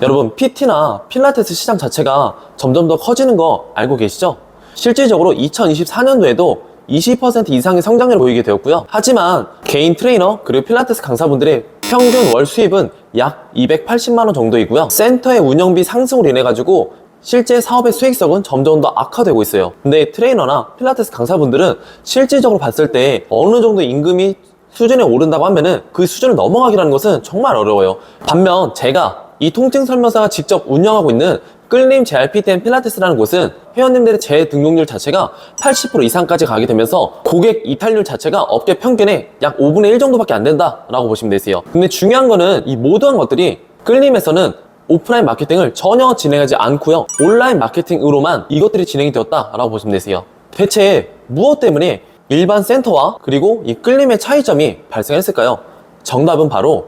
여러분, PT나 필라테스 시장 자체가 점점 더 커지는 거 알고 계시죠? 실질적으로 2024년도에도 20% 이상의 성장률을 보이게 되었고요. 하지만 개인 트레이너 그리고 필라테스 강사분들의 평균 월 수입은 약 280만 원 정도이고요. 센터의 운영비 상승으로 인해 가지고 실제 사업의 수익성은 점점 더 악화되고 있어요. 근데 트레이너나 필라테스 강사분들은 실질적으로 봤을 때 어느 정도 임금이 수준에 오른다고 하면은 그 수준을 넘어가기라는 것은 정말 어려워요. 반면 제가 이 통증 설명사가 직접 운영하고 있는 끌림 JRPTN 필라테스라는 곳은 회원님들의 재등록률 자체가 80% 이상까지 가게 되면서 고객 이탈률 자체가 업계 평균의 약 5분의 1 정도밖에 안 된다라고 보시면 되세요. 근데 중요한 거는 이 모든 것들이 끌림에서는 오프라인 마케팅을 전혀 진행하지 않고요. 온라인 마케팅으로만 이것들이 진행이 되었다라고 보시면 되세요. 대체 무엇 때문에 일반 센터와 그리고 이 끌림의 차이점이 발생했을까요? 정답은 바로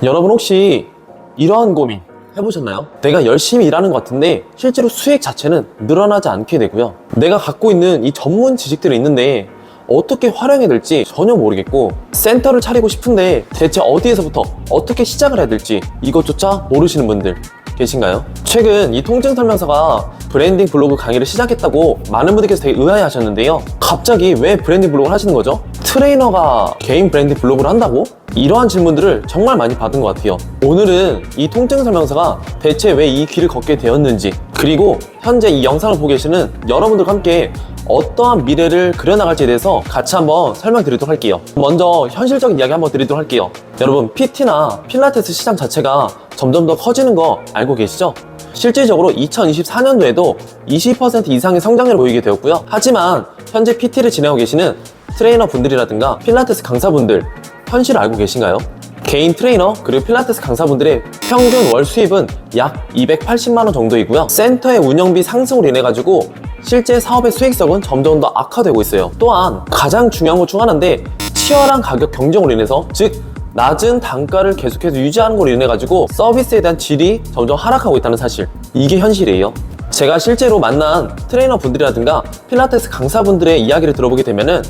여러분 혹시 이러한 고민 해보셨나요? 내가 열심히 일하는 것 같은데 실제로 수익 자체는 늘어나지 않게 되고요. 내가 갖고 있는 이 전문 지식들이 있는데 어떻게 활용해야 될지 전혀 모르겠고 센터를 차리고 싶은데 대체 어디에서부터 어떻게 시작을 해야 될지 이것조차 모르시는 분들 계신가요? 최근 이 통증 설명서가 브랜딩 블로그 강의를 시작했다고 많은 분들께서 되게 의아해 하셨는데요. 갑자기 왜 브랜딩 블로그를 하시는 거죠? 트레이너가 개인 브랜딩 블로그를 한다고? 이러한 질문들을 정말 많이 받은 것 같아요. 오늘은 이 통증 설명서가 대체 왜 이 길을 걷게 되었는지, 그리고 현재 이 영상을 보고 계시는 여러분들과 함께 어떠한 미래를 그려나갈지에 대해서 같이 한번 설명드리도록 할게요. 먼저 현실적인 이야기 한번 드리도록 할게요. 여러분, PT나 필라테스 시장 자체가 점점 더 커지는 거 알고 계시죠? 실질적으로 2024년도에도 20% 이상의 성장률을 보이게 되었고요. 하지만 현재 PT를 진행하고 계시는 트레이너 분들이라든가 필라테스 강사분들 현실을 알고 계신가요? 개인 트레이너 그리고 필라테스 강사분들의 평균 월 수입은 약 280만 원 정도이고요. 센터의 운영비 상승으로 인해 가지고 실제 사업의 수익성은 점점 더 악화되고 있어요. 또한 가장 중요한 것 중 하나인데 치열한 가격 경쟁으로 인해서, 즉 낮은 단가를 계속해서 유지하는 걸로 인해 가지고 서비스에 대한 질이 점점 하락하고 있다는 사실, 이게 현실이에요. 제가 실제로 만난 트레이너 분들이라든가 필라테스 강사분들의 이야기를 들어보게 되면은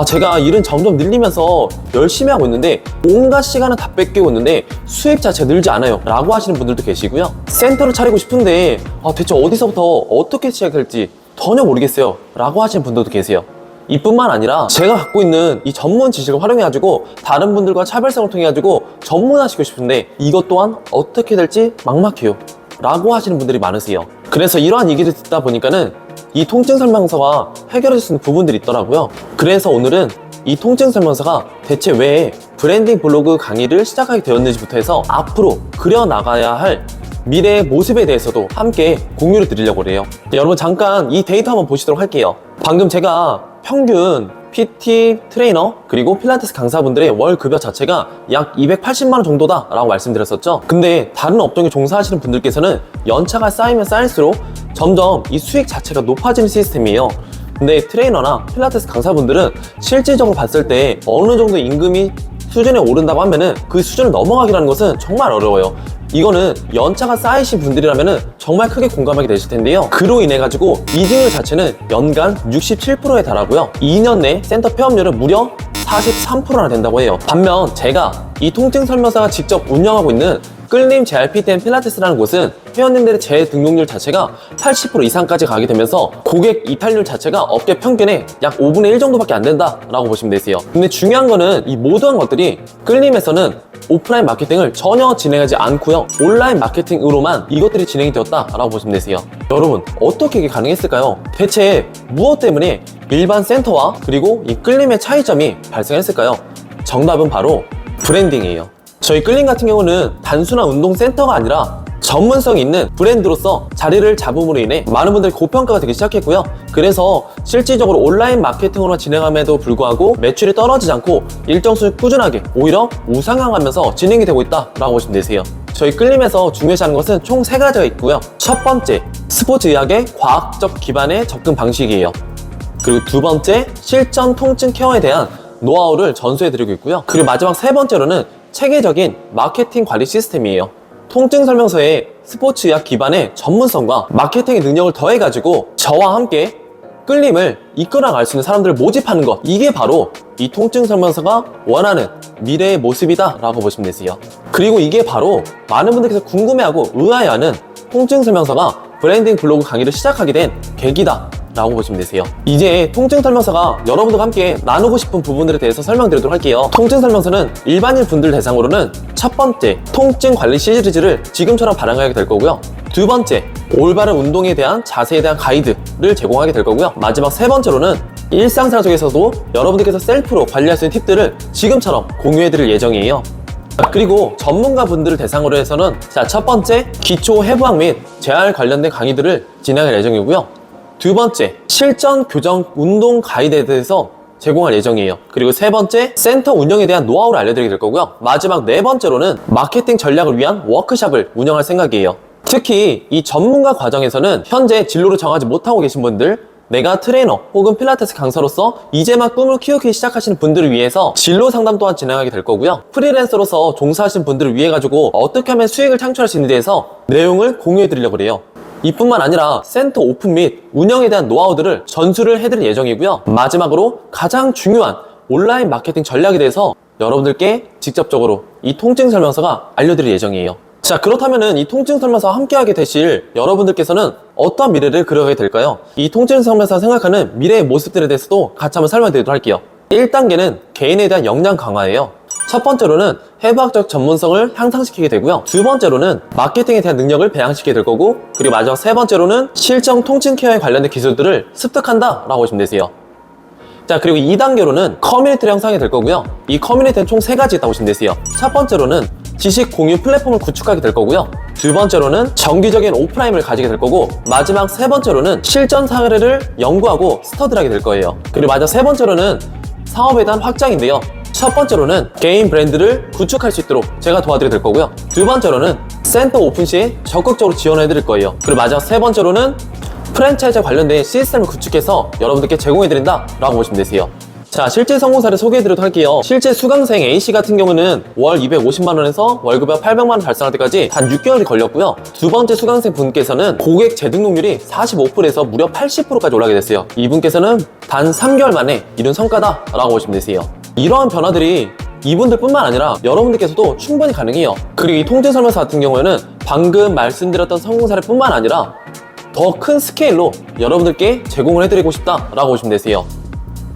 제가 일은 점점 늘리면서 열심히 하고 있는데 온갖 시간을 다 뺏기고 있는데 수입 자체가 늘지 않아요 라고 하시는 분들도 계시고요. 센터를 차리고 싶은데 대체 어디서부터 어떻게 시작할지 전혀 모르겠어요 라고 하시는 분들도 계세요. 이뿐만 아니라 제가 갖고 있는 이 전문 지식을 활용해가지고 다른 분들과 차별성을 통해가지고 전문화시키고 싶은데 이것 또한 어떻게 될지 막막해요 라고 하시는 분들이 많으세요. 그래서 이러한 얘기를 듣다 보니까는 이 통증 설명서가 해결해 줄 수 있는 부분들이 있더라고요. 그래서 오늘은 이 통증 설명서가 대체 왜 브랜딩 블로그 강의를 시작하게 되었는지부터 해서 앞으로 그려나가야 할 미래의 모습에 대해서도 함께 공유를 드리려고 해요. 여러분 잠깐 이 데이터 한번 보시도록 할게요. 방금 제가 평균 PT 트레이너 그리고 필라테스 강사분들의 월 급여 자체가 약 280만 원 정도다 라고 말씀드렸었죠. 근데 다른 업종에 종사하시는 분들께서는 연차가 쌓이면 쌓일수록 점점 이 수익 자체가 높아지는 시스템이에요. 근데 트레이너나 필라테스 강사분들은 실질적으로 봤을 때 어느 정도 임금이 수준에 오른다고 하면은 그 수준을 넘어가기라는 것은 정말 어려워요. 이거는 연차가 쌓이신 분들이라면 정말 크게 공감하게 되실 텐데요. 그로 인해 가지고 이직률 자체는 연간 67%에 달하고요. 2년 내 센터 폐업률은 무려 43%나 된다고 해요. 반면 제가 이 통증 설명사가 직접 운영하고 있는 끌림 JRPTN 필라테스라는 곳은 회원님들의 재등록률 자체가 80% 이상까지 가게 되면서 고객 이탈률 자체가 업계 평균의 약 5분의 1 정도밖에 안 된다라고 보시면 되세요. 근데 중요한 거는 이 모든 것들이 끌림에서는 오프라인 마케팅을 전혀 진행하지 않고요. 온라인 마케팅으로만 이것들이 진행이 되었다라고 보시면 되세요. 여러분 어떻게 이게 가능했을까요? 대체 무엇 때문에 일반 센터와 그리고 이 끌림의 차이점이 발생했을까요? 정답은 바로 브랜딩이에요. 저희 끌림 같은 경우는 단순한 운동센터가 아니라 전문성 있는 브랜드로서 자리를 잡음으로 인해 많은 분들이 고평가가 되기 시작했고요. 그래서 실질적으로 온라인 마케팅으로 진행함에도 불구하고 매출이 떨어지지 않고 일정 수준 꾸준하게 오히려 우상향하면서 진행이 되고 있다라고 보시면 되세요. 저희 끌림에서 중요시하는 것은 총 3가지가 있고요. 첫 번째, 스포츠 의학의 과학적 기반의 접근 방식이에요. 그리고 두 번째, 실전 통증 케어에 대한 노하우를 전수해드리고 있고요. 그리고 마지막 세 번째로는 체계적인 마케팅 관리 시스템이에요. 통증 설명서에 스포츠 의학 기반의 전문성과 마케팅의 능력을 더해가지고 저와 함께 끌림을 이끌어갈 수 있는 사람들을 모집하는 것, 이게 바로 이 통증 설명서가 원하는 미래의 모습이다 라고 보시면 되세요. 그리고 이게 바로 많은 분들께서 궁금해하고 의아해하는 통증 설명서가 브랜딩 블로그 강의를 시작하게 된 계기다 라고 보시면 되세요. 이제 통증 설명서가 여러분들과 함께 나누고 싶은 부분들에 대해서 설명드리도록 할게요. 통증 설명서는 일반인 분들 대상으로는 첫 번째, 통증 관리 시리즈를 지금처럼 발행하게 될 거고요. 두 번째, 올바른 운동에 대한 자세에 대한 가이드를 제공하게 될 거고요. 마지막 세 번째로는 일상생활 속에서도 여러분들께서 셀프로 관리할 수 있는 팁들을 지금처럼 공유해드릴 예정이에요. 그리고 전문가 분들을 대상으로 해서는 첫 번째, 기초 해부학 및 재활 관련된 강의들을 진행할 예정이고요. 두 번째, 실전 교정 운동 가이드에 대해서 제공할 예정이에요. 그리고 세 번째, 센터 운영에 대한 노하우를 알려드리게 될 거고요. 마지막 네 번째로는 마케팅 전략을 위한 워크숍을 운영할 생각이에요. 특히 이 전문가 과정에서는 현재 진로를 정하지 못하고 계신 분들, 내가 트레이너 혹은 필라테스 강사로서 이제 막 꿈을 키우기 시작하시는 분들을 위해서 진로 상담 또한 진행하게 될 거고요. 프리랜서로서 종사하시는 분들을 위해 가지고 어떻게 하면 수익을 창출할 수 있는지에 대해서 내용을 공유해 드리려고 해요. 이뿐만 아니라 센터 오픈 및 운영에 대한 노하우들을 전수를 해드릴 예정이고요. 마지막으로 가장 중요한 온라인 마케팅 전략에 대해서 여러분들께 직접적으로 이 통증 설명서가 알려드릴 예정이에요. 자, 그렇다면은 이 통증 설명서와 함께하게 되실 여러분들께서는 어떤 미래를 그려가게 될까요? 이 통증 설명서가 생각하는 미래의 모습들에 대해서도 같이 한번 설명드리도록 할게요. 1단계는 개인에 대한 역량 강화예요. 첫 번째로는 해부학적 전문성을 향상시키게 되고요. 두 번째로는 마케팅에 대한 능력을 배양시키게 될 거고, 그리고 마지막 세 번째로는 실정 통증 케어에 관련된 기술들을 습득한다 라고 보시면 되세요. 자, 그리고 2단계로는 커뮤니티를 형성하게 될 거고요. 이 커뮤니티는 총 3가지 있다고 보시면 되세요. 첫 번째로는 지식 공유 플랫폼을 구축하게 될 거고요. 두 번째로는 정기적인 오프라인을 가지게 될 거고, 마지막 세 번째로는 실전 사례를 연구하고 스터디하게 될 거예요. 그리고 마지막 세 번째로는 사업에 대한 확장인데요. 첫 번째로는 개인 브랜드를 구축할 수 있도록 제가 도와드리게 될 거고요. 두 번째로는 센터 오픈 시에 적극적으로 지원해 드릴 거예요. 그리고 마지막 세 번째로는 프랜차이즈 관련된 시스템을 구축해서 여러분들께 제공해 드린다 라고 보시면 되세요. 자, 실제 성공 사례 소개해 드리도록 할게요. 실제 수강생 A씨 같은 경우는 월 250만원에서 월급의 800만원 달성할 때까지 단 6개월이 걸렸고요. 두 번째 수강생 분께서는 고객 재등록률이 45%에서 무려 80%까지 올라가게 됐어요. 이분께서는 단 3개월 만에 이룬 성과다 라고 보시면 되세요. 이러한 변화들이 이분들 뿐만 아니라 여러분들께서도 충분히 가능해요. 그리고 이 통증 설명서 같은 경우에는 방금 말씀드렸던 성공 사례 뿐만 아니라 더 큰 스케일로 여러분들께 제공을 해드리고 싶다 라고 보시면 되세요.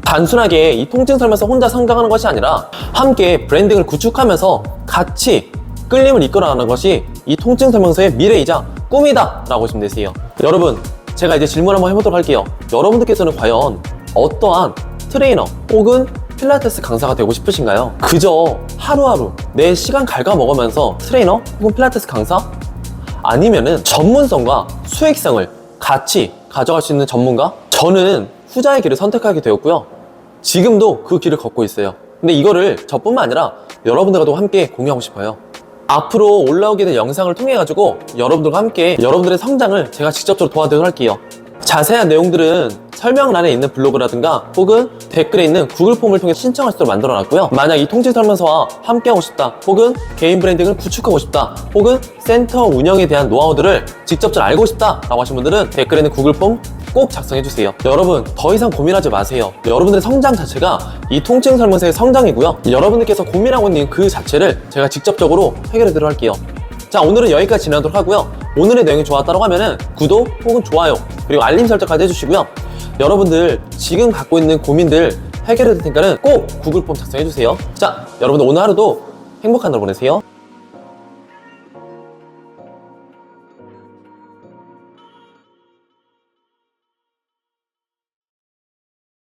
단순하게 이 통증 설명서 혼자 성장하는 것이 아니라 함께 브랜딩을 구축하면서 같이 끌림을 이끌어가는 것이 이 통증 설명서의 미래이자 꿈이다 라고 보시면 되세요. 여러분, 제가 이제 질문 한번 해보도록 할게요. 여러분들께서는 과연 어떠한 트레이너 혹은 필라테스 강사가 되고 싶으신가요? 그저 하루하루 내 시간 갉아먹으면서 트레이너 혹은 필라테스 강사? 아니면은 전문성과 수익성을 같이 가져갈 수 있는 전문가? 저는 후자의 길을 선택하게 되었고요. 지금도 그 길을 걷고 있어요. 근데 이거를 저뿐만 아니라 여러분들과도 함께 공유하고 싶어요. 앞으로 올라오게 될 영상을 통해 가지고 여러분들과 함께 여러분들의 성장을 제가 직접적으로 도와드리도록 할게요. 자세한 내용들은 설명란에 있는 블로그라든가 혹은 댓글에 있는 구글 폼을 통해 신청할 수 있도록 만들어 놨고요. 만약 이 통증 설명서와 함께하고 싶다, 혹은 개인 브랜딩을 구축하고 싶다, 혹은 센터 운영에 대한 노하우들을 직접적으로 알고 싶다 라고 하신 분들은 댓글에 있는 구글 폼 꼭 작성해주세요. 여러분, 더 이상 고민하지 마세요. 여러분들의 성장 자체가 이 통증 설명서의 성장이고요. 여러분들께서 고민하고 있는 그 자체를 제가 직접적으로 해결해드리도록 할게요. 자, 오늘은 여기까지 진행하도록 하고요. 오늘의 내용이 좋았다고 하면은 구독 혹은 좋아요 그리고 알림 설정까지 해주시고요. 여러분들 지금 갖고 있는 고민들 해결해 드릴 테니까는 꼭 구글 폼 작성해주세요. 자, 여러분들 오늘 하루도 행복한 하루 보내세요.